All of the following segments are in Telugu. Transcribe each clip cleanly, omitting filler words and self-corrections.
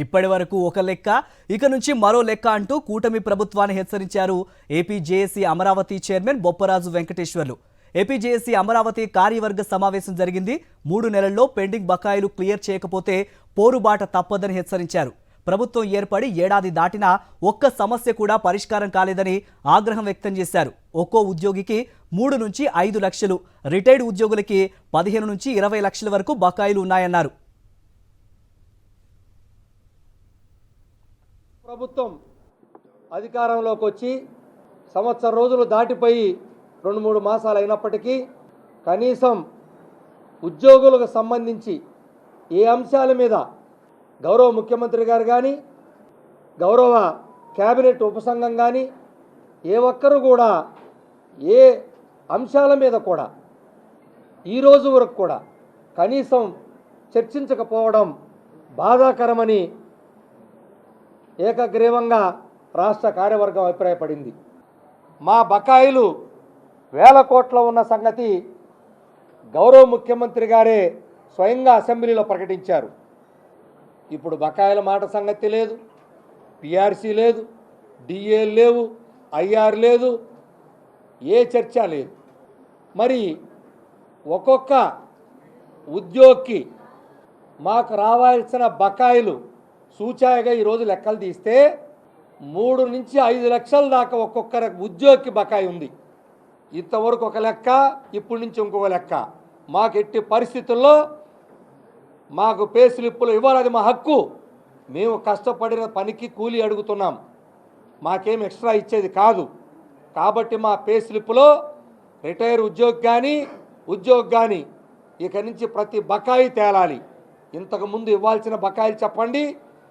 ఇప్పటి వరకు ఒక లెక్క, ఇక నుంచి మరో లెక్క అంటూ కూటమి ప్రభుత్వాన్ని హెచ్చరించారు AP JAC Amaravati chairman Bopparaju Venkateswarlu. AP JAC Amaravati కార్యవర్గ సమావేశం జరిగింది. 3 నెలల్లో పెండింగ్ బకాయిలు క్లియర్ చేయకపోతే పోరుబాట తప్పదని హెచ్చరించారు. ప్రభుత్వం ఏర్పడి ఏడాది దాటినా ఒక్క సమస్య కూడా పరిష్కారం కాలేదని ఆగ్రహం వ్యక్తం చేశారు. ఒక్కో ఉద్యోగికి 3 నుంచి 5 లక్షలు, రిటైర్డ్ ఉద్యోగులకి 15 నుంచి 20 లక్షల వరకు బకాయిలు ఉన్నాయన్నారు. ప్రభుత్వం అధికారంలోకి వచ్చి సంవత్సరం రోజులు దాటిపోయి 2-3 మాసాలు అయినప్పటికీ కనీసం ఉద్యోగులకు సంబంధించి ఏ అంశాల మీద గౌరవ ముఖ్యమంత్రి గారు కానీ గౌరవ కేబినెట్ ఉపసంఘం కానీ ఏ ఒక్కరు కూడా ఏ అంశాల మీద కూడా ఈరోజు వరకు కూడా కనీసం చర్చించకపోవడం బాధాకరమని ఏకగ్రీవంగా రాష్ట్ర కార్యవర్గం అభిప్రాయపడింది. మా బకాయిలు వేల కోట్ల ఉన్న సంగతి గౌరవ ముఖ్యమంత్రి గారే స్వయంగా అసెంబ్లీలో ప్రకటించారు. ఇప్పుడు బకాయిల మాట సంగతి లేదు, పిఆర్సీ లేదు, డిఏ లేవు, ఐఆర్ లేదు, ఏ చర్చ లేదు. మరి ఒక్కొక్క ఉద్యోగికి మాకు రావాల్సిన బకాయిలు సూచాయగా ఈరోజు లెక్కలు తీస్తే 3 నుంచి 5 లక్షల దాకా ఒక్కొక్కరి ఉద్యోగికి బకాయి ఉంది. ఇంతవరకు ఒక లెక్క, ఇప్పటి నుంచి ఇంకొక లెక్క. మాకు ఎట్టి పరిస్థితుల్లో మాకు పే స్లిప్పులు ఇవ్వాలి, అది మా హక్కు. మేము కష్టపడిన పనికి కూలీ అడుగుతున్నాం, మాకేం ఎక్స్ట్రా ఇచ్చేది కాదు. కాబట్టి మా పే స్లిప్పులో రిటైర్ ఉద్యోగి కానీ ఇక నుంచి ప్రతి బకాయి తేలాలి. ఇంతకుముందు ఇవ్వాల్సిన బకాయిలు చెప్పండి,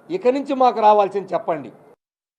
ఇక నుంచి మాకు రావాల్సింది చెప్పండి.